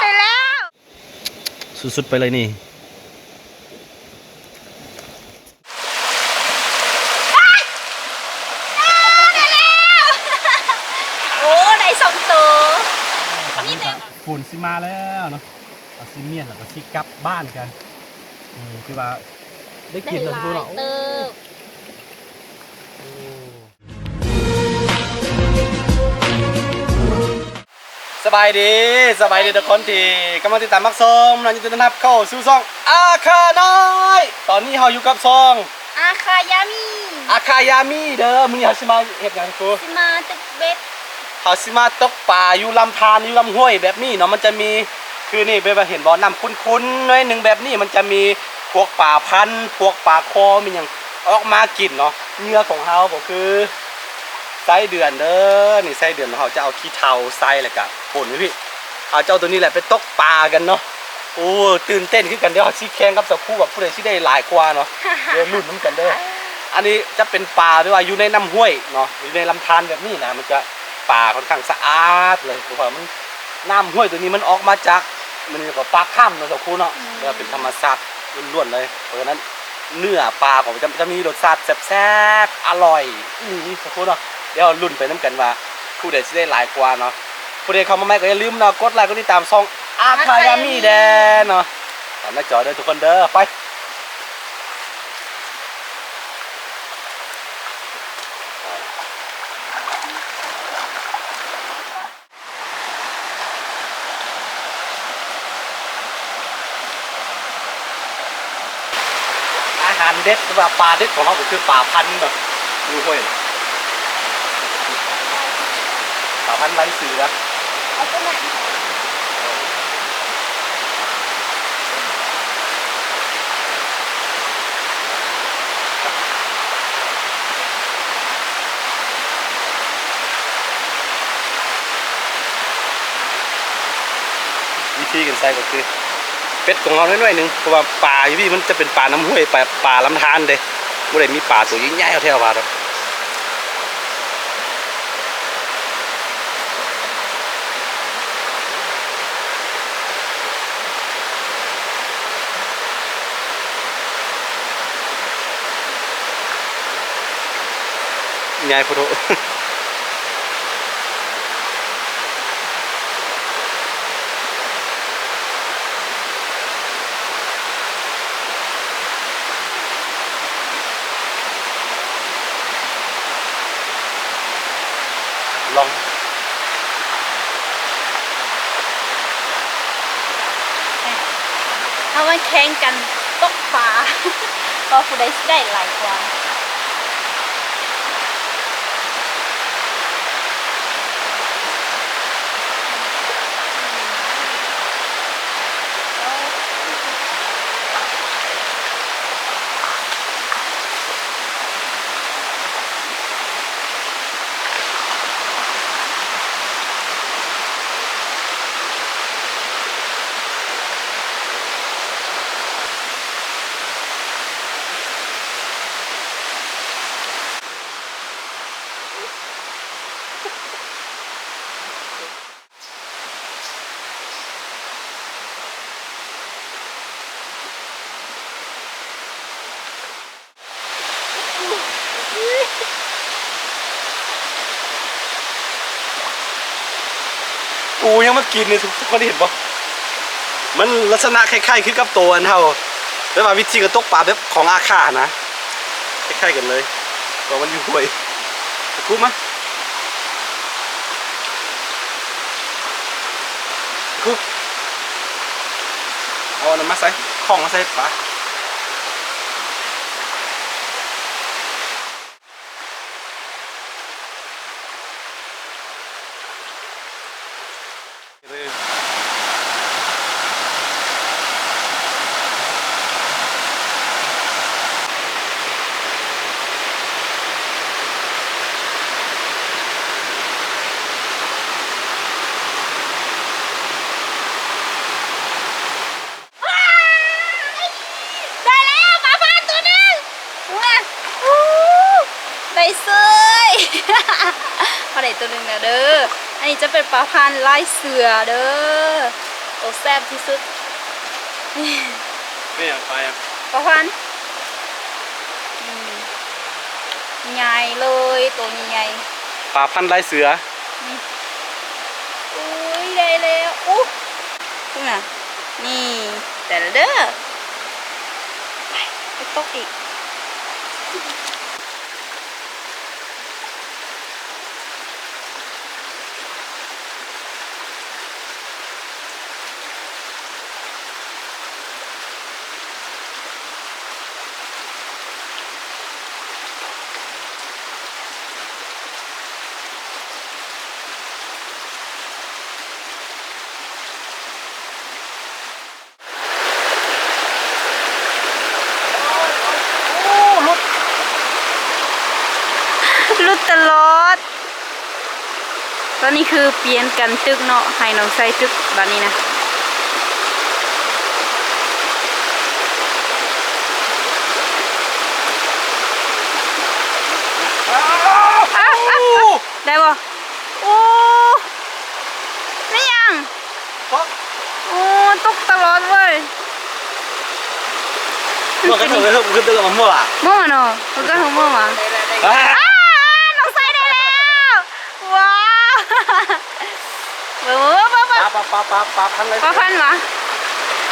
ได้แล้วสุดๆไปเลยนี่โอ้ได้สองตัวนี่เต็มฝุ่นสิมาแล้วเนาะเอาซิเมียนแล้วก็ซิกลับบ้านกันคือว่าได้กินแล้วทุกคนเนาะสบายดีทุกคนที่กำลังติดตามมักส้มเราจะต้อนรับเข้าสู่ช่องอาคาน้อยตอนนี้เราอยู่กับช่องอาคายามีเด้อมึงอยากสิมาเฮ็ดหยังกู สิมาตึกเบ็ดเขาสิมาตกป่าอยู่ลำธารอยู่ลำห้วยแบบนี้เนาะมันจะมีคือนี่ไปเห็นบ่อน้ำคุ้นๆหน่อยหนึ่งแบบนี้มันจะมีพวกป่าพันธุ์พวกป่าคอมีอย่างออกมากินเนาะเหงื่อของเราก็คือไส้เดือนเด้อนี่ไส้เดือนเขาจะเอาขี้เถ้าไส้อะไรกับป่นไว้พี่เอาเจ้าตัวนี้แหละไปตกปลากันเนาะโอ้ตื่นเต้นขึ้นกันเดี๋ยวเขาชี้แข่งกับสักคู่แบบผู้ใดชี้ได้หลายกว่าเนาะเดี๋ยวลุ้นน้ำกันเด้ออันนี้จะเป็นปลาด้วยว่าอยู่ในน้ำห้วยเนาะอยู่ในลำธารแบบนี้นะมันจะป่าค่อนข้างสะอาดเลยเพราะว่ามันน้ำห้วยตัวนี้มันออกมาจากมันก็ปลาข้ามเนาะสักคู่เนาะเดี๋ยวเป็นธรรมชาติล้วนๆเลยเพราะฉะนั้นเนื้อปลาของมันจะมีรสชาติแซ่บๆอร่อยนี่สักคู่เนาะเดี๋ยวลุ้นไปน้ำกันว่าผู้ใดจะได้หลายกว่าเนาะผู้ใดเข้ามาใหม่ก็อย่าลืมเนาะกดไลค์กดติดตามช่องอาคายามีแดนเนาะตามหน้าจอเด้อทุกคนเด้อไปอาหารเด็ดหรือว่าปลาเด็ดของเราก็คือปลาพันธุ์แบบดูห้วยปลาพันธุ์ไร้เสือเอาตัวไหนวิธีกันใส่ก็คือเป็ดของเราน้อยๆหนึ่งเพราะว่าปลาอยู่พี่มันจะเป็นปลาน้ำห้วยปลาลำธารเลยไม่ได้มีปลาตัวใหญ่ๆเอาแถวว่าครับใหญ่พุทโธลองเอามาแข่งกันตกปลาก็ผู้ใดได้หลายกว่าปูยังมากินเลยทุกคนเห็นปะมันลักษณะคล้ายๆคือกับตัวอันเท่าแล้วมาวิธีการตกปลาแบบของอาคานะคล้ายๆกันเลยก็มันอยู่ห่วยคุ้มไหมคุ้มเอาน้ำมาใส่ของมาใส่ปลา แล้วเด้ออันนี้จะเป็นปลาพันธุ์ลายเสือเด้อโอ้แซ่บที่สุด ไม่อยากไปอ่ะ ปลาพันธุ์ใหญ่เลยตัวใหญ่ ป่าพันธุ์ลายเสือ นี่อุ้ยได้แล้วอู้นี่น่ะนี่แต่ละเด้อไปตกอีกลุดตลอดตอนนี้คือเปลี่ยนกันตึกเนาะให้น้องใส่ตึกแบบนี้นะได้บ่โอ้ไม่ยังโอ้ตกตลอดเว้ย เมื่อกี้เธอไปเพิ่มขึ้นตึกกับมั่วอ่ะ มั่วเนาะมันก็ถูกมั่วมั้งน้องใส่ได้แล้วว้าวเบิ่ง ป่าพันธุ์ลาย ปลา เสือ พันวะ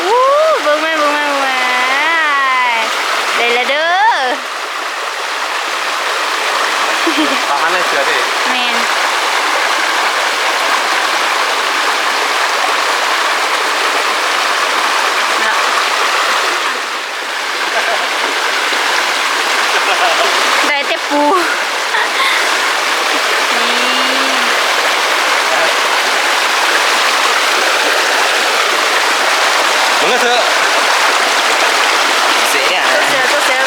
อู้เบิ่งแม่ได้แล้วเด้อ ป่าพันธุ์ลายเสือดิ แมนได้แต่ปูนี่ มึงก็เถอะเสียเนี่ย ตัวเสือ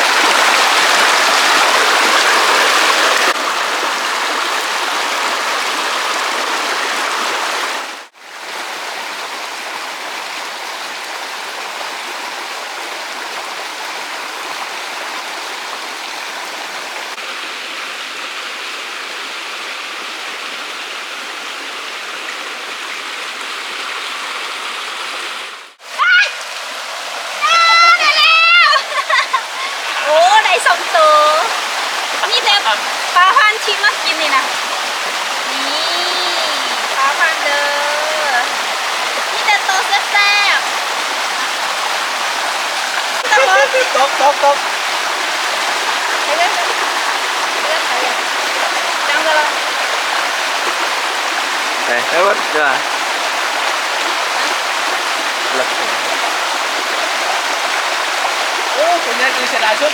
โอ้ได้สองตัวนี่แต่ปลาพันชิ้นมากินนี่นะนี่ปลาพันเด้อนี่แต่ตัวแซ่บๆตลอด ตก Đang ra đâu? ไปแล้ววัดเดี๋ยวหลับโอ้คนนี้ดีเสียดายชุด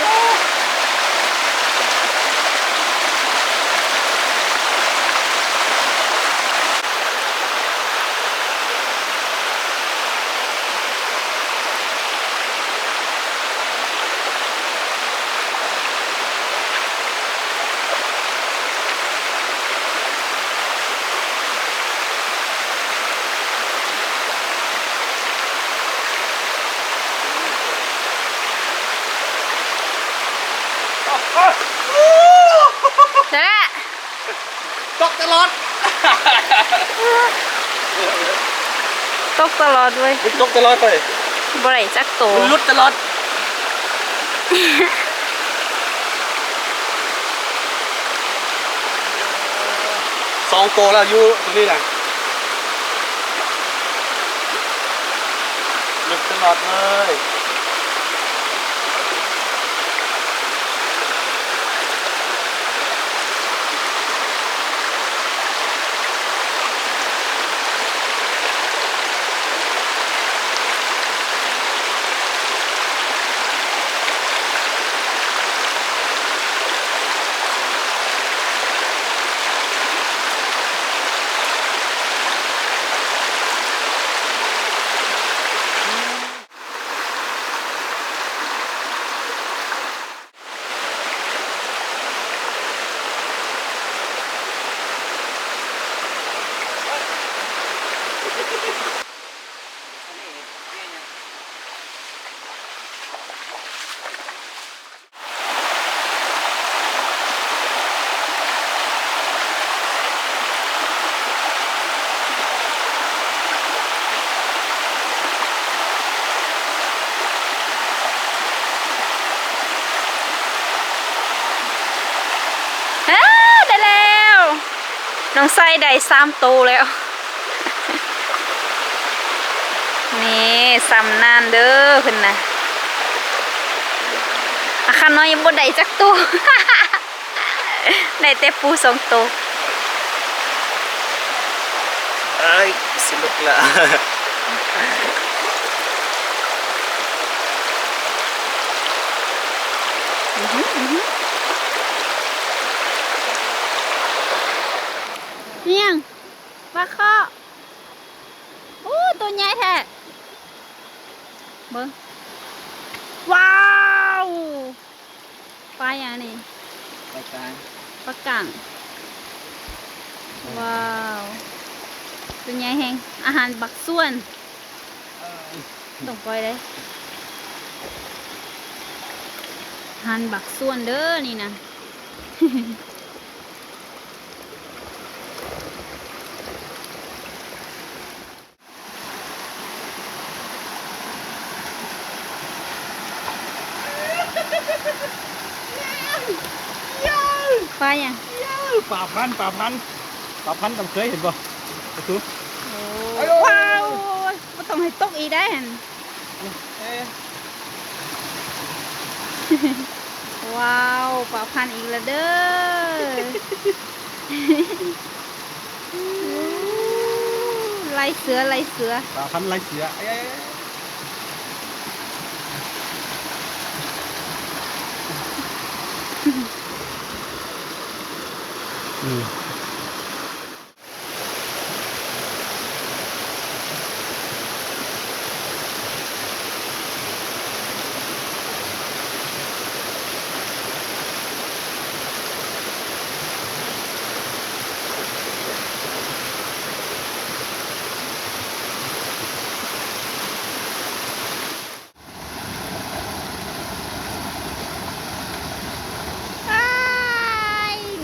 Đấy ạ. ตกตลอด Tốc tao lọt với มันตกตลอดเลย Bà đẩy chắc มัน tổ ลุดตลอดสองโตแล้วอยู่ตรงนี้นะลุดตลอดเลย น้องไส้ได้3 ตัวแล้วนี่สำนานเด้อขึ้นนะอาคาน้อยยังบ่ได้จักตัว ได้แต่ปู2 ตัว เอ้ยสนุกละ เนี่ยงปลาข้อโอ้ตัวใหญ่แท้เบิ้งว้าวปลาอย่างนี้ ไปกลาง ปลากั่งว้าวตัวใหญ่แฮงอาหารบักส่วนต้องปล่อยเลยอาหารบักส่วนเด้อนี่นะ ปลาอย่าง ป่าพันธุ์ตำเคยเห็นป่ะกระทุ ว้าวไม่ต้องให้ตกอีกได้หันว้าวปลาพันธุ์อีกแล้วเด้อ ลายเสือ ป่าพันธุ์ลายเสือ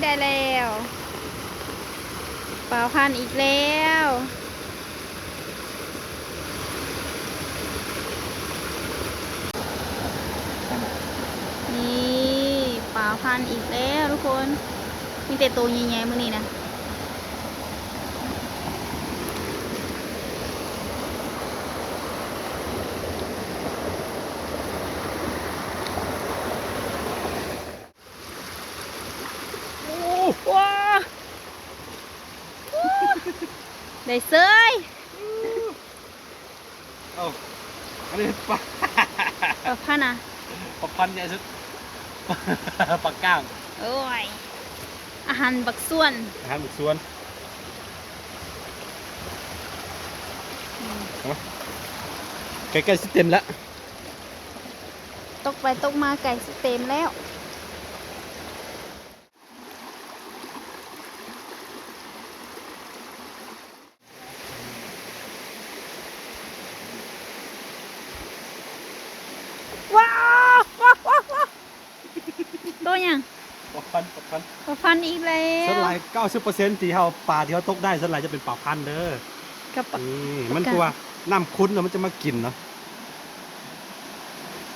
ได้แล้วปลาพันธุ์อีกแล้วนี่ปลาพันธุ์อีกแล้วทุกคนมีแต่ตัวใหญ่ๆมื้อนี้นะว้าได้เซย เอาอันนี้ปลา ปลาพันธุ์อ่ะ ปลาพันธุ์ใหญ่สุด ปลาก้าง โอ้ยอาหารบักส่วน อาหารหมึกส่วนใกล้ๆสิเต็มแล้ว ตกไปตกมาไก่สเต็มแล้วว้าวตัวยัง ปลาพันธุ์ ปลาพันธุ์อีกแล้ ส่วน ว หลาย90%ที่เขาปลาที่เขาตกได้ส่วนหลายจะเป็นปลาพันธุ์เด้อ กับปลา นี่มันกลัวน้ำคุ้นแล้วมันจะมากินเนาะ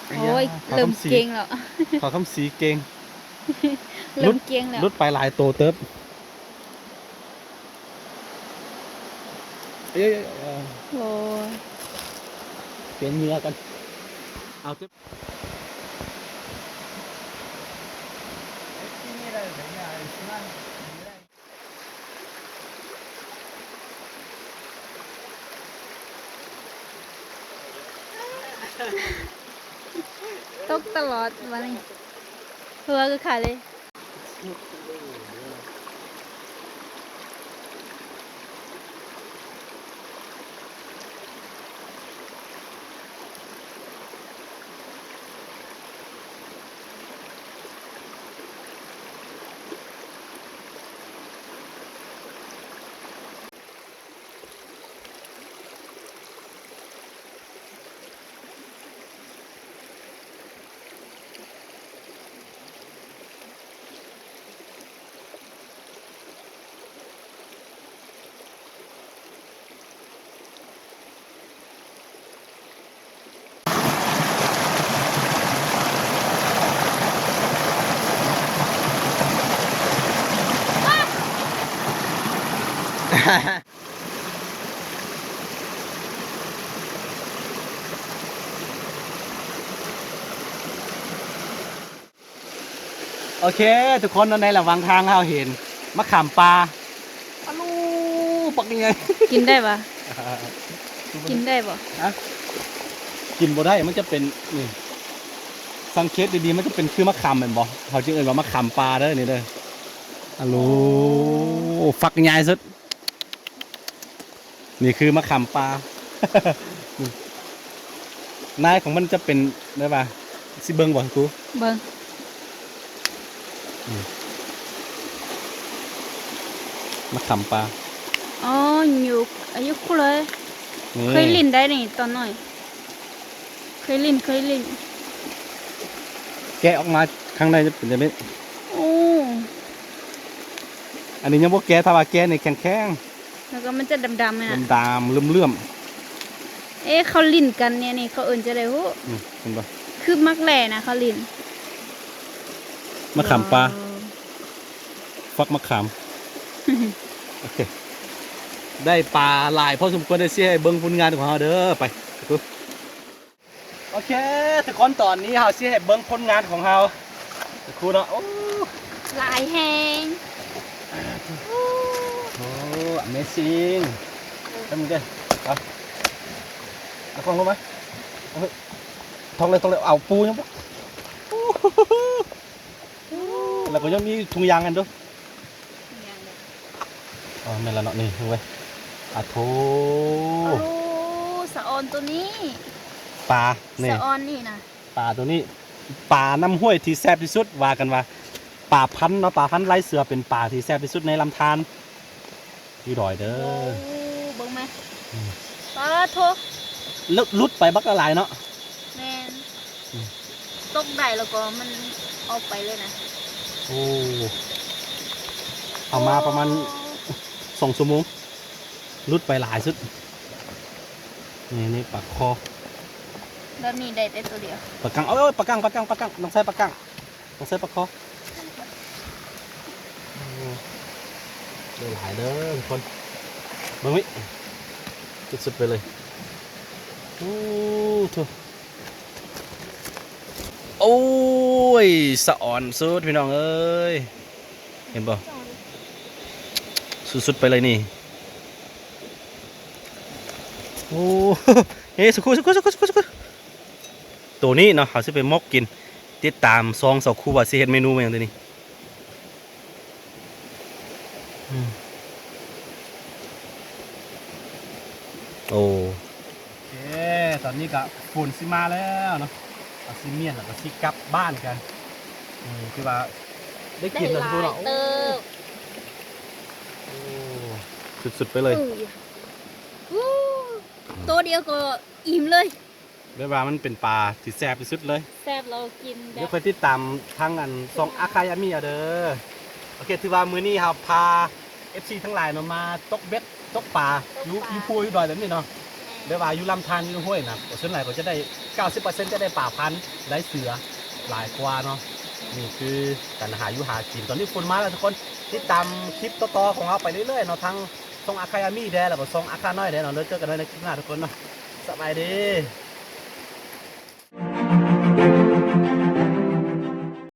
โอ้ยเริ่มเก่งแล้ว ขอคำสีเก่ง เริ่มเก่งแล้ว ลุดไปหลายโตเติบเอ้ย โอ้ย เปลี่ยนเนื้อกันเอาเติบ ตกตลอดวันนี้เพื่อคือขาดเลย โอเค ทุกคนในระหว่างทางเราเห็นมะขามปลาปลาลูปักยังไง กินได้ปะกินได้ปะ กินบ่ได้มันจะเป็นนี่สังเกตดีๆมันจะเป็นคือมะขามเหมือนบ่เขาจึงเอ่ยว่ามะขามปลาเด้อนี่เด้อฮัลโหลฟักใหญ่สุดนี่คือมะขามปลา นายของมันจะเป็นได้ป่ะสิเบิ้งบ่กู เบิ่ง มะขามปลา อ๋ออยู่อายุคุเลย นี่ เคยลิ้นได้นี่ตอนหน่อย เคยลิ้น แกะออกมาข้างในจะเป็นแบบนี้ โอ้ อันนี้ยังบ่แกะถ้าว่าแกะนี่แข็ง แล้วก็มันจะดำๆเลยนะ ๆดำๆเลื่อม เอ๊ะเขาลิ้นกันเนี่ยนี่เขาเอิ่นจะได้ฮู้ เห็นป่ะ คือมักแหล่นะเขาลิ้น มะขามปลาฟักมะขามโอเคได้ปลาหลายพอสมควรได้เสียให้เบิ้งผลงานของเราเด้อไปดูโอเคทุกคนตอนนี้เราเสียให้เบิ้งผลงานของเราครูเนาะโอ้ ลายแหง โห amazing ทำมึงเด้อเอากล้องลงไหมเอาเฮ้ยทองเลยเอาปูยังปะแล้วก็ยังมีถุงยางกันด้วยอ๋อแม่นละเนาะนี่ดูไว้อะโถ โอ้สะออนตัวนี้ ปลาเนี่ย สะออนนี่นะ ปลาตัวนี้ปลาน้ำห้วยที่แซ่บที่สุดว่ากันว่าปลาพันธุ์เนาะปลาพันธุ์ไร้เสือเป็นปลาที่แซ่บที่สุดในลำธารที่ดอยเด้ โอ้ อ เบิ่งไหมปลาโท แล้วลุดไปบักละลายเนาะ แมนตกได้แล้วก็มันออกไปเลยนะ โอ้เอามาประมาณ2 ชั่วโมงลุดไปหลายสุดนี่ปลาคอ แล้วนี่ได้แต่ตัวเดียว ปลากังเอ้ยปลากังต้องใส่ปลากังต้องใส่ปลาคอโอ้ได้หลายเด้อทุกคนเบิ่งวิสุดๆไปเลยโอ้โถโอ้ยสะอ่อนสุดพี่น้องเอ้ยเห็นป่ะสุดๆไปเลยนี่โอ้เฮ้ยสักครู่ตัวนี้เนาะเขาจะไปมกกินติดตามซองสักครู่ว่าสิเฮ็ดเมนูมาอย่างตัวนี้โอ้เคตอนนี้ก็ฝุ่นสิมาแล้วเนาะเอาซิเมียนแล้วก็สิกลับบ้านกันคือว่าได้กินแล้วทุกคนเนาะ เติบ โอ้สุดๆไปเลย อู้ตัวเดียวก็อิ่มเลย เรียกว่ามันเป็นปลาที่แซ่บที่สุดเลย แซ่บเรากินแบ เดี๋ยว บ ไปติดตามทางอันซองอาคายามิเอาเด้อโอเคถือว่ามื้อนี้ครับพา FC ทั้งหลายเนาะมาตกเบ็ดตกปลาอยู่ภูอยู่ดอยแบบนี้เนาะเรียกว่าอยู่ลำธารอยู่ห้วยนะส่วนใหญ่ก็จะได้ 90% จะได้ปลาพันธุ์ไร้เสือหลายกว่าเนาะนี่คือการหาอยู่หากินตอนนี้ฝนมาแล้วทุกคนติดตามคลิปต่อๆของเราไปเรื่อยๆเนาะทางซองอาคายามิแดแล้วก็ซองอาคาน้อยแดเนาะเดี๋ยวเจอกันในคลิปหน้าทุกคนเนาะสบายดี